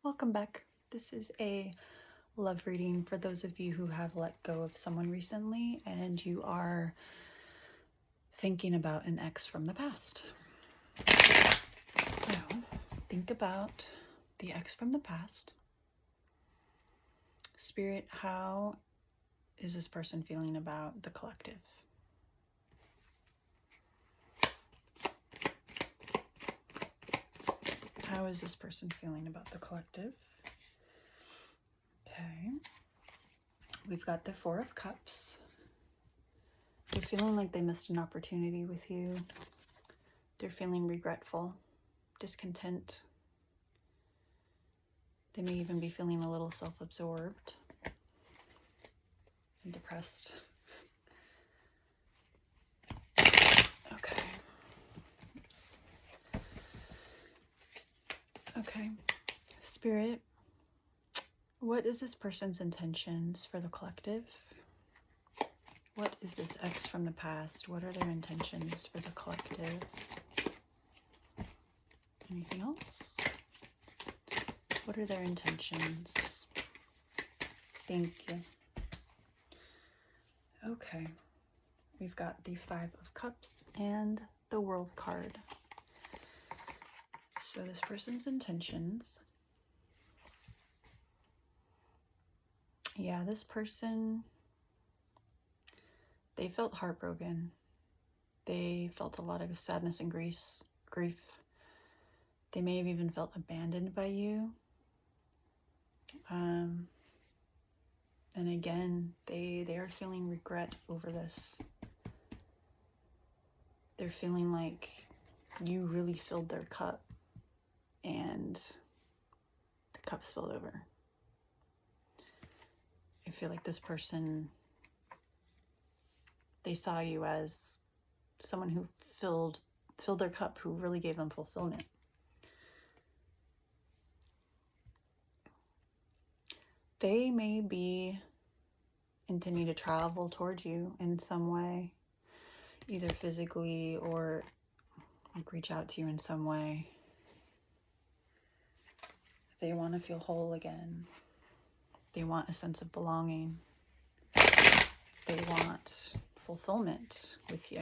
Welcome back. This is a love reading for those of you who have let go of someone recently and you are thinking about an ex from the past. So think about the ex from the past. Spirit, how is this person feeling about the collective? How is this person feeling about the collective? Okay. We've got the Four of Cups. They're feeling like they missed an opportunity with you. They're feeling regretful, discontent. They may even be feeling a little self-absorbed and depressed. Okay. Oops. Okay. Spirit, what is this person's intentions for the collective? What is this ex from the past? What are their intentions for the collective? Anything else? What are their intentions? Thank you. Okay. We've got the Five of Cups and the World card. So this person's intentions. Yeah, this person, they felt heartbroken. They felt a lot of sadness and grief. They may have even felt abandoned by you. And again, they are feeling regret over this. They're feeling like you really filled their cup and the cup spilled over. I feel like this person, they saw you as someone who filled their cup, who really gave them fulfillment. They may be intending to travel towards you in some way, either physically or like reach out to you in some way. They want to feel whole again. They want a sense of belonging. They want fulfillment with you.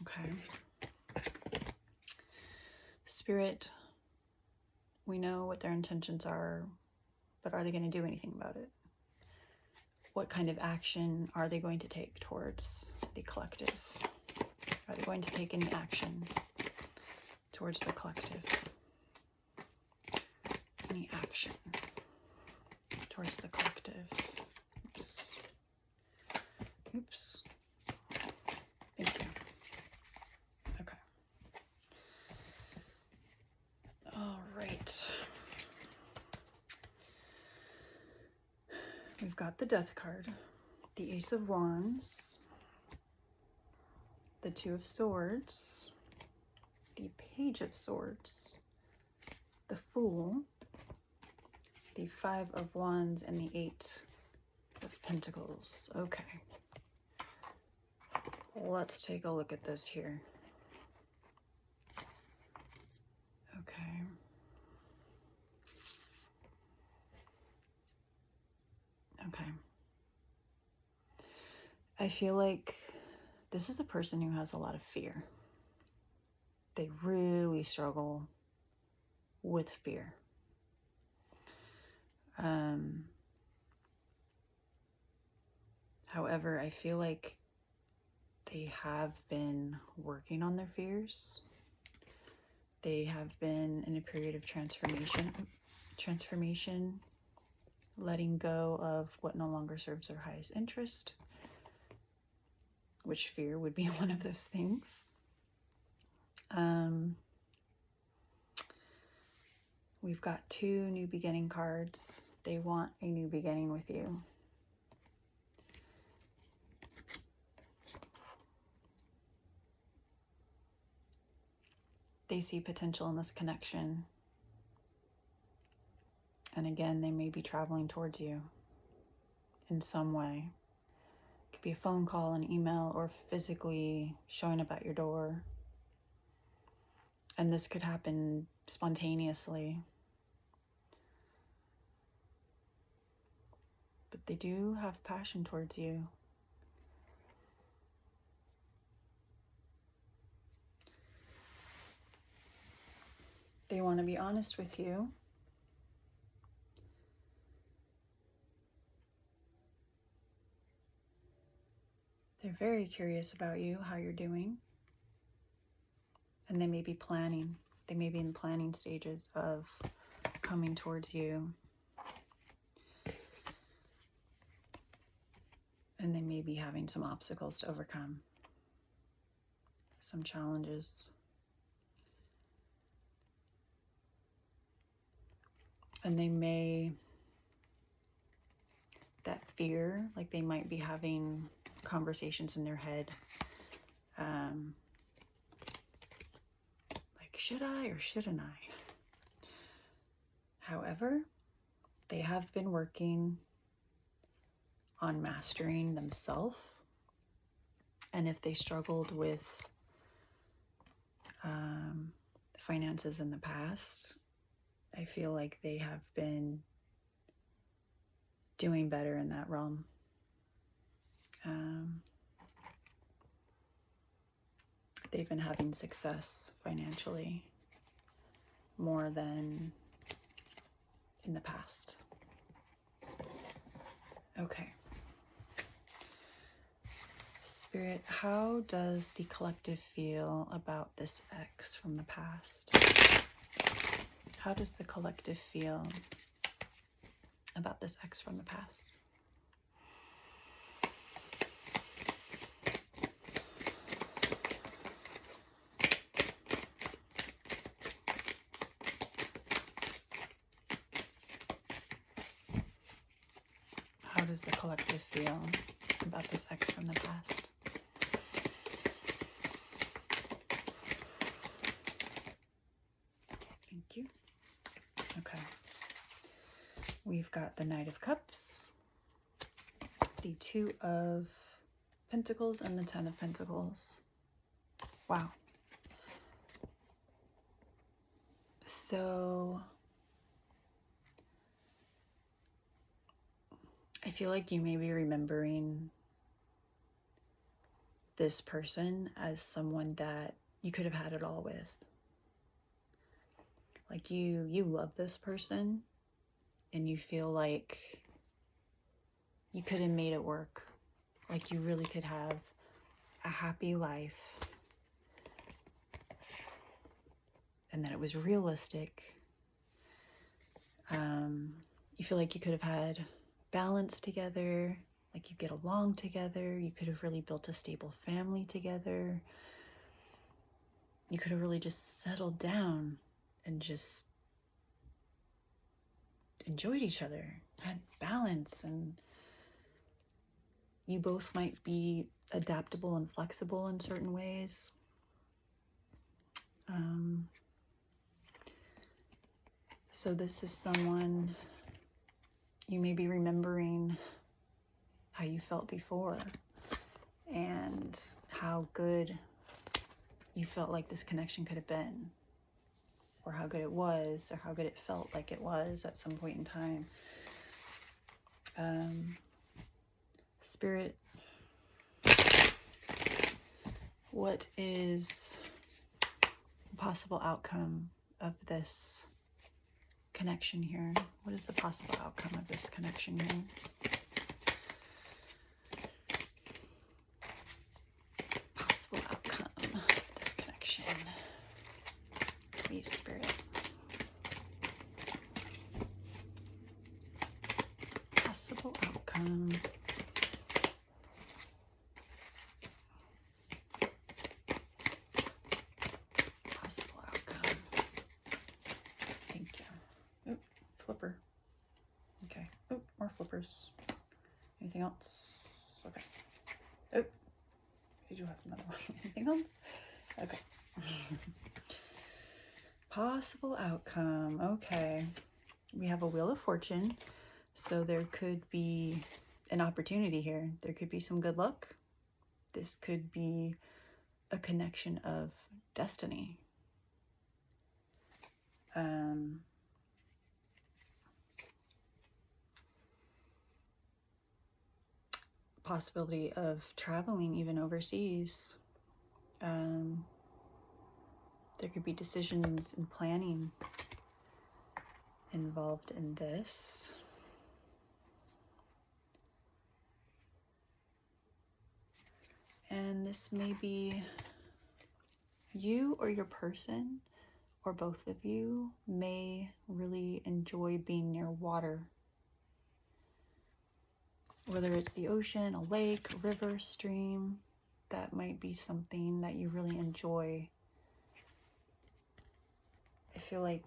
Okay. Spirit, we know what their intentions are, but are they going to do anything about it? What kind of action are they going to take towards the collective? Are they going to take any action towards the collective? Any action towards the collective? Oops. Oops. Thank you. Okay. All right. We've got the Death card, the Ace of Wands, the Two of Swords, the Page of Swords, the Fool, the Five of Wands, and the Eight of Pentacles. Okay. Let's take a look at this here. Okay. Okay. I feel like this is a person who has a lot of fear. They really struggle with fear. However, I feel like they have been working on their fears. They have been in a period of transformation, letting go of what no longer serves their highest interest, which fear would be one of those things. We've got two new beginning cards. They want a new beginning with you. They see potential in this connection. And again, they may be traveling towards you in some way. It could be a phone call, an email, or physically showing up at your door. And this could happen spontaneously. But they do have passion towards you. They want to be honest with you. They're very curious about you, how you're doing. And they may be planning. They may be in planning stages of coming towards you. And they may be having some obstacles to overcome, some challenges. And they may, that fear, like they might be having conversations in their head. Like, should I or shouldn't I? However, they have been working on mastering themselves. And if they struggled with finances in the past, I feel like they have been doing better in that realm. They've been having success financially more than in the past. Okay. Spirit, how does the collective feel about this ex from the past? How does the collective feel about this ex from the past? How does the collective feel about this ex from the past? Thank you. Okay. We've got the Knight of Cups, the Two of Pentacles, and the Ten of Pentacles. Wow. So I feel like you may be remembering this person as someone that you could have had it all with. Like you love this person and you feel like you could have made it work. Like you really could have a happy life. And that it was realistic. You feel like you could have had balance together, like you get along together. You could have really built a stable family together. You could have really just settled down and just enjoyed each other, had balance, and you both might be adaptable and flexible in certain ways. So this is someone you may be remembering how you felt before and how good you felt like this connection could have been, or how good it was, or how good it felt like it was at some point in time. Spirit, what is the possible outcome of this connection here? What is the possible outcome of this connection here? Possible outcome of this connection. Please, Spirit. Possible outcome. Possible outcome. Thank you. Oop, flipper. Okay. Oop, more flippers. Anything else? Okay. Oop. Did you have another one? Anything else? Okay. Possible outcome. Okay. We have a Wheel of Fortune. So there could be an opportunity here. There could be some good luck. This could be a connection of destiny. Possibility of traveling even overseas. There could be decisions and planning involved in this. And this may be you or your person, or both of you, may really enjoy being near water. Whether it's the ocean, a lake, a river, stream, that might be something that you really enjoy. I feel like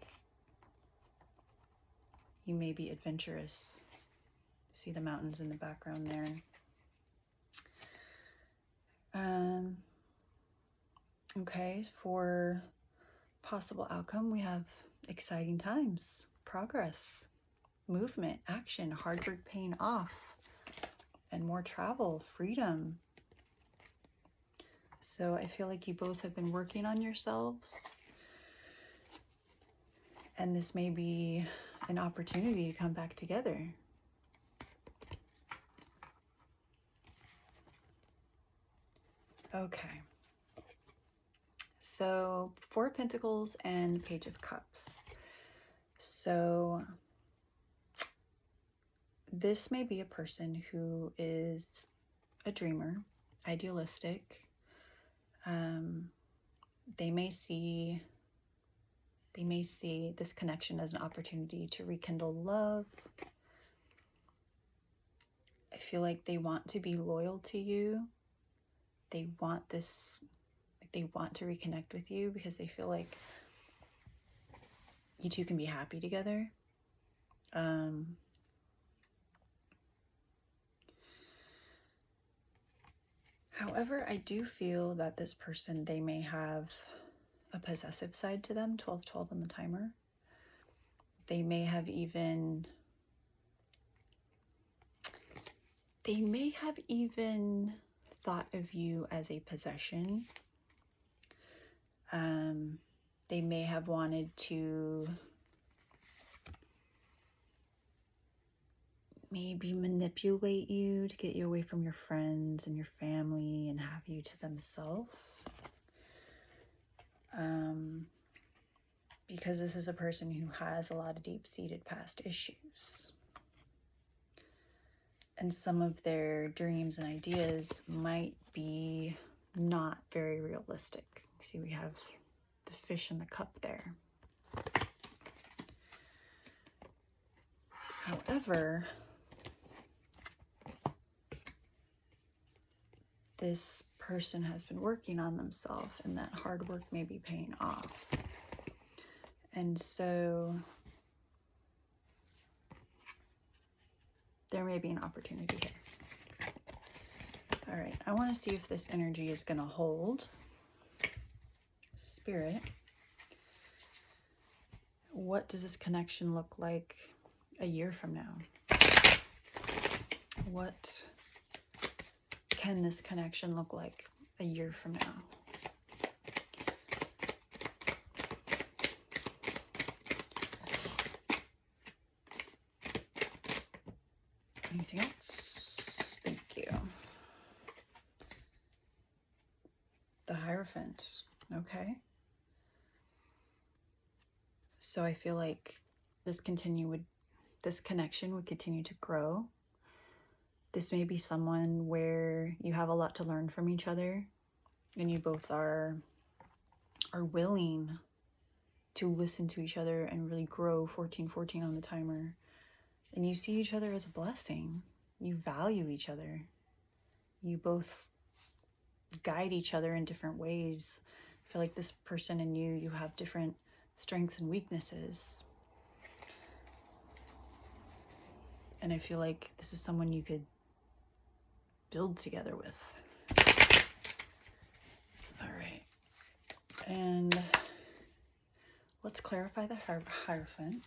you may be adventurous. See the mountains in the background there. Okay, for possible outcome, we have exciting times, progress, movement, action, hard work paying off, and more travel, freedom. So I feel like you both have been working on yourselves, and this may be an opportunity to come back together. Okay. So 4 of Pentacles and Page of Cups. So this may be a person who is a dreamer, idealistic. They may see this connection as an opportunity to rekindle love. I feel like they want to be loyal to you. They want this, they want to reconnect with you because they feel like you two can be happy together. However, I do feel that this person, they may have a possessive side to them, 12-12 on the timer. They may have even thought of you as a possession. They may have wanted to maybe manipulate you to get you away from your friends and your family and have you to themselves. Because this is a person who has a lot of deep-seated past issues. And some of their dreams and ideas might be not very realistic. See, we have the fish in the cup there. However, this person has been working on themselves, and that hard work may be paying off. And so there may be an opportunity here. All right, I want to see if this energy is going to hold. Spirit, what does this connection look like a year from now? What can this connection look like a year from now? Anything else? Thank you. The Hierophant. Okay. So I feel like this connection would continue to grow. This may be someone where you have a lot to learn from each other, and you both are willing to listen to each other and really grow. 14-14 on the timer. And you see each other as a blessing. You value each other. You both guide each other in different ways. I feel like this person and you have different strengths and weaknesses. And I feel like this is someone you could build together with. All right. And let's clarify the Hierophant.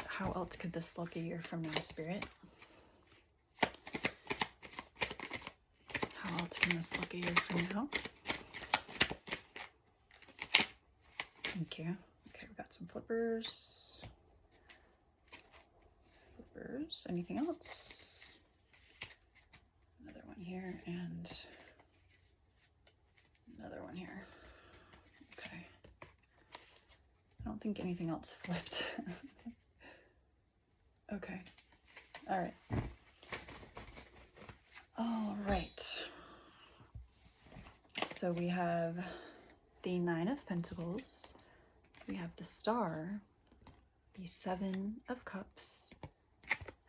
How else could this look a year from now, Spirit? How else can this look a year from now? Thank you. Okay, we got some flippers. Anything else? Another one here and another one here. Okay. I don't think anything else flipped. Okay. All right. All right. So we have the 9 of Pentacles. We have the Star, the 7 of Cups,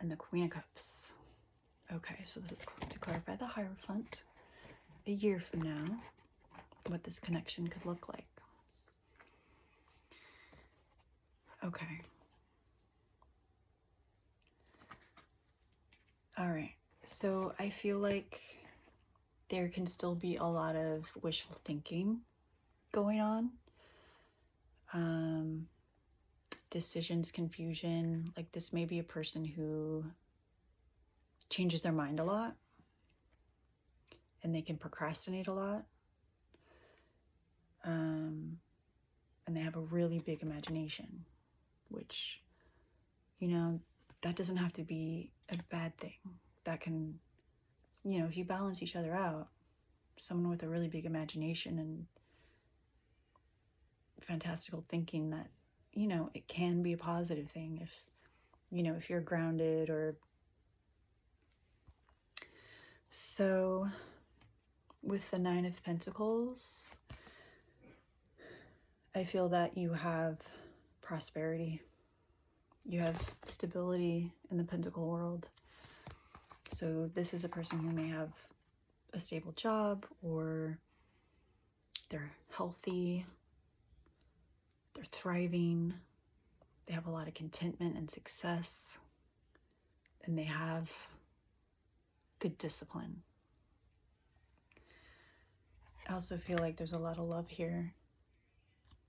and the Queen of Cups. Okay, so this is to clarify the Hierophant a year from now, what this connection could look like. Okay. All right, so I feel like there can still be a lot of wishful thinking going on. Decisions, confusion. Like, this may be a person who changes their mind a lot and they can procrastinate a lot. And they have a really big imagination, which, you know, that doesn't have to be a bad thing. That can, you know, if you balance each other out, someone with a really big imagination and fantastical thinking, that, you know, it can be a positive thing if, you know, if you're grounded. Or so with the 9 of Pentacles, I feel that you have prosperity. You have stability in the Pentacle world. So this is a person who may have a stable job, or they're healthy, they're thriving, they have a lot of contentment and success, and they have good discipline. I also feel like there's a lot of love here.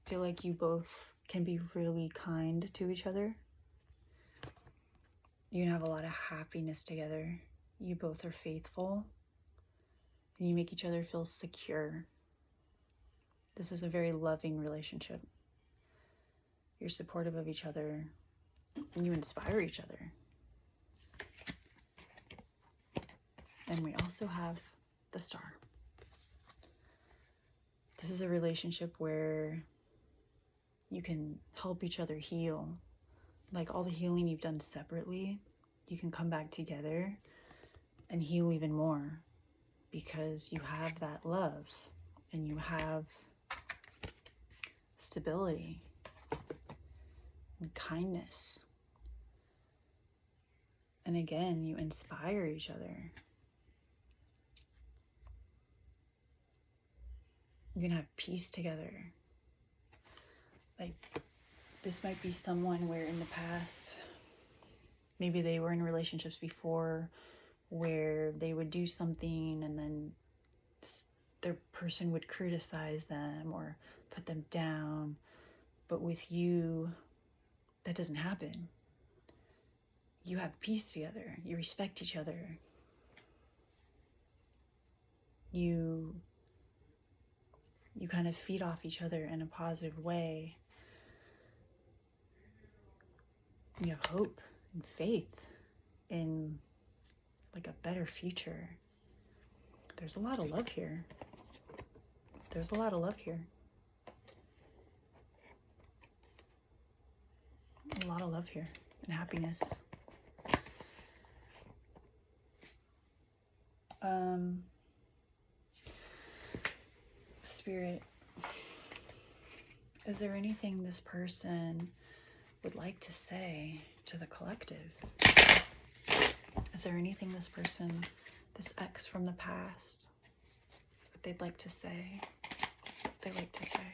I feel like you both can be really kind to each other. You can have a lot of happiness together. You both are faithful, and you make each other feel secure. This is a very loving relationship. You're supportive of each other, and you inspire each other. And we also have the Star. This is a relationship where you can help each other heal. Like, all the healing you've done separately, you can come back together and heal even more, because you have that love and you have stability and kindness. And again, you inspire each other. You can have peace together. Like, this might be someone where in the past, maybe they were in relationships before where they would do something and then their person would criticize them or put them down. But with you, that doesn't happen. You have peace together. You respect each other. You kind of feed off each other in a positive way. You have hope and faith in like a better future. There's a lot of love here. There's a lot of love here. A lot of love here and happiness. Spirit, is there anything this person would like to say to the collective? Is there anything this person, this ex from the past, that they'd like to say? They like to say?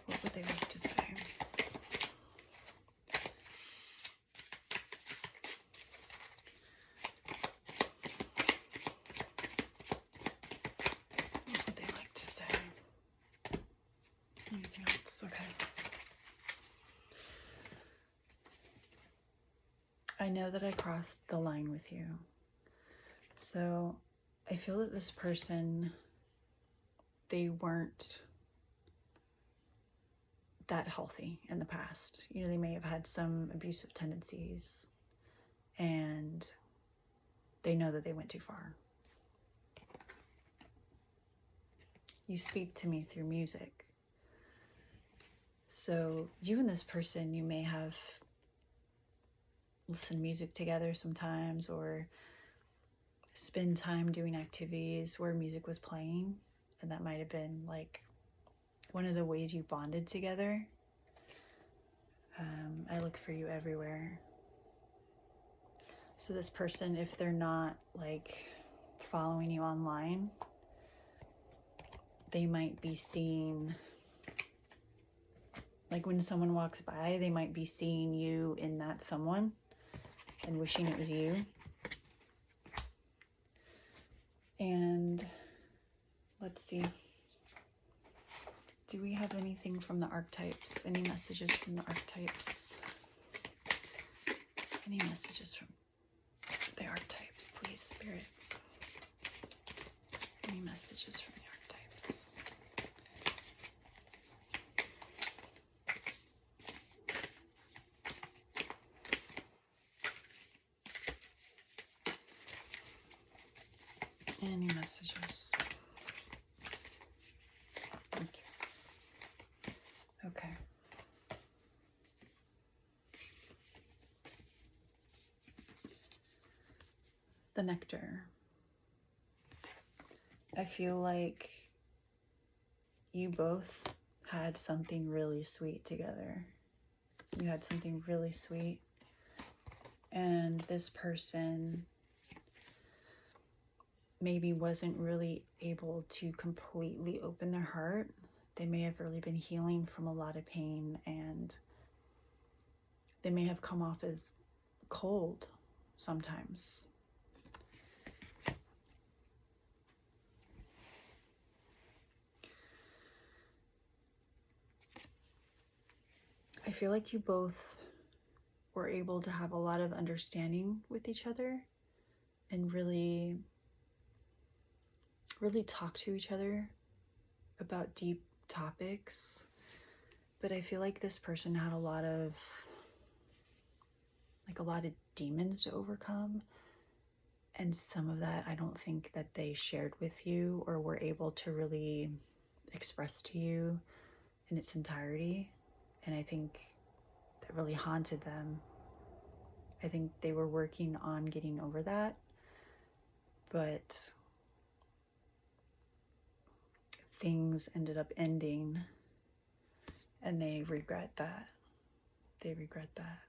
What would they like to say? What would they like to say? Anything else? Okay. I know that I crossed the line with you. So I feel that this person, they weren't that healthy in the past. You know, they may have had some abusive tendencies and they know that they went too far. You speak to me through music. So you and this person, you may have listened to music together sometimes, or spend time doing activities where music was playing, and that might have been like one of the ways you bonded together. I look for you everywhere. So this person, if they're not like following you online, they might be seeing, like when someone walks by, they might be seeing you in that someone and wishing it was you. And let's see. Do we have anything from the archetypes? Any messages from the archetypes? Any messages from the archetypes, please, Spirit? Any messages from the archetypes? Any messages? Thank you. Okay. The nectar. I feel like you both had something really sweet together. You had something really sweet. And this person maybe wasn't really able to completely open their heart. They may have really been healing from a lot of pain, and they may have come off as cold sometimes. I feel like you both were able to have a lot of understanding with each other and really talk to each other about deep topics. But I feel like this person had a lot of demons to overcome. And some of that I don't think that they shared with you or were able to really express to you in its entirety. And I think that really haunted them. I think they were working on getting over that, but things ended up ending and they regret that. They regret that.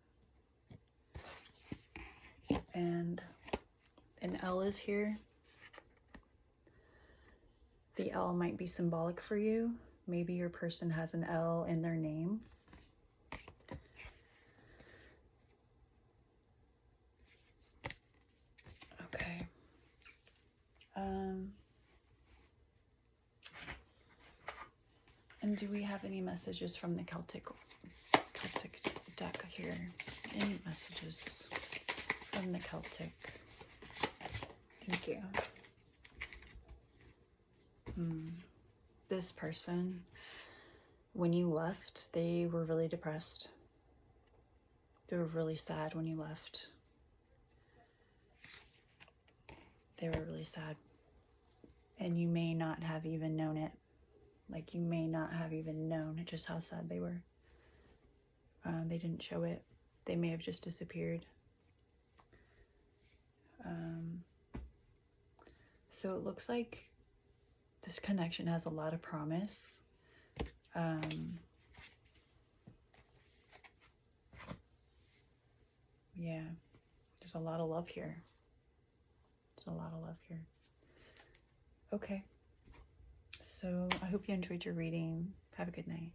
And an L is here. The L might be symbolic for you. Maybe your person has an L in their name. Okay. And do we have any messages from the Celtic deck here? Any messages from the Celtic? Thank you. This person, when you left, they were really depressed. They were really sad when you left. They were really sad. And you may not have even known it. Like, you may not have even known just how sad they were. They didn't show it. They may have just disappeared. So it looks like this connection has a lot of promise. Yeah, there's a lot of love here. There's a lot of love here. Okay. So I hope you enjoyed your reading. Have a good night.